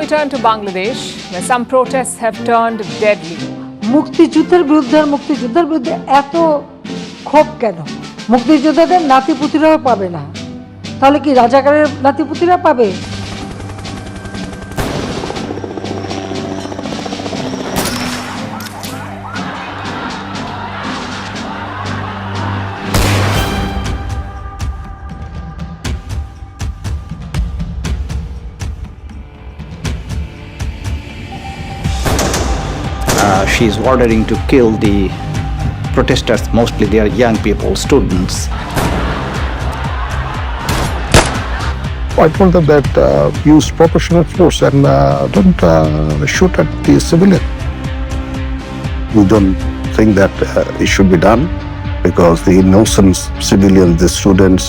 we turn to Bangladesh, where some protests have turned deadly. মুক্তিযুদ্ধের বিরুদ্ধে এত ক্ষোভ কেন? মুক্তিযোদ্ধাদের নাতিপুতিরাও পাবে না, তাহলে কি রাজাকারের নাতিপুতিরা পাবে? She is ordering to kill the protesters, mostly they are young people, students. I told them that use proportionate force and don't shoot at the civilian. We don't think that it should be done because the innocent civilians, the students,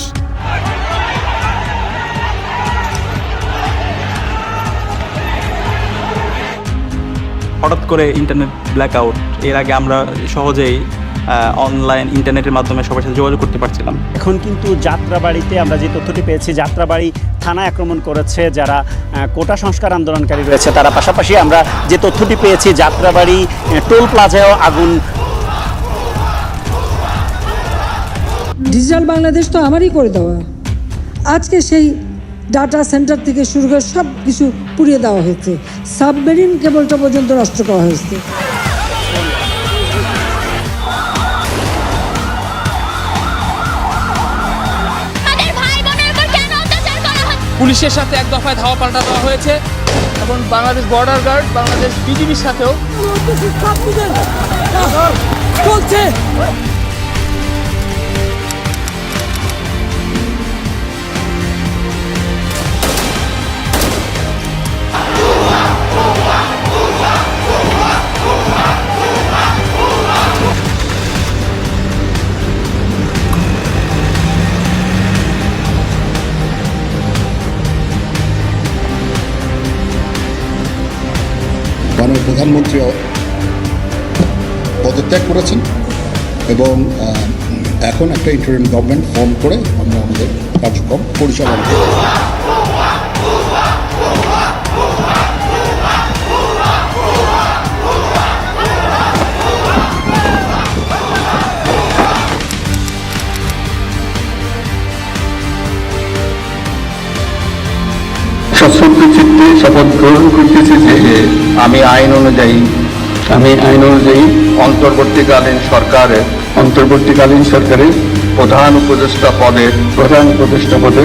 হঠাৎ করে internet blackout, এর আগে আমরা সহজেই online ইন্টারনেটের মাধ্যমে সবার সাথে যোগাযোগ করতে পারছিলাম। এখন কিন্তু যাত্রাবাড়িতে আমরা যে তথ্যটি পেয়েছি, যাত্রাবাড়ি থানায় আক্রমণ করেছে যারা কোটা সংস্কার আন্দোলনকারী রয়েছে তারা। পাশাপাশি আমরা যে তথ্যটি পেয়েছি, যাত্রাবাড়ি টোল প্লাজায়ও আগুন। ডিজিটাল বাংলাদেশ তো আমারই করে দেওয়া। আজকে সেই ডাটা সেন্টার থেকে শুরু করে সব কিছু পুড়িয়ে দেওয়া হয়েছে, সাবমেরিন কেবলটা পর্যন্ত নষ্ট করা হয়েছে। পুলিশের সাথে এক দফায় ধাওয়া পাল্টা দেওয়া হয়েছে এবং বাংলাদেশ বর্ডার গার্ড, বাংলাদেশ বিজিবির সাথেও চলছে। মাননীয় প্রধানমন্ত্রী পদত্যাগ করেছেন এবং এখন একটা ইন্টারিম গভর্নমেন্ট ফর্ম করে আমরা আমাদের কার্যক্রম পরিচালনা করি। সশ্রদ্ধ চিত্তে শপথ গ্রহণ করতেছি যে আমি আইন অনুযায়ী অন্তর্বর্তীকালীন সরকারের প্রধান উপদেষ্টা পদে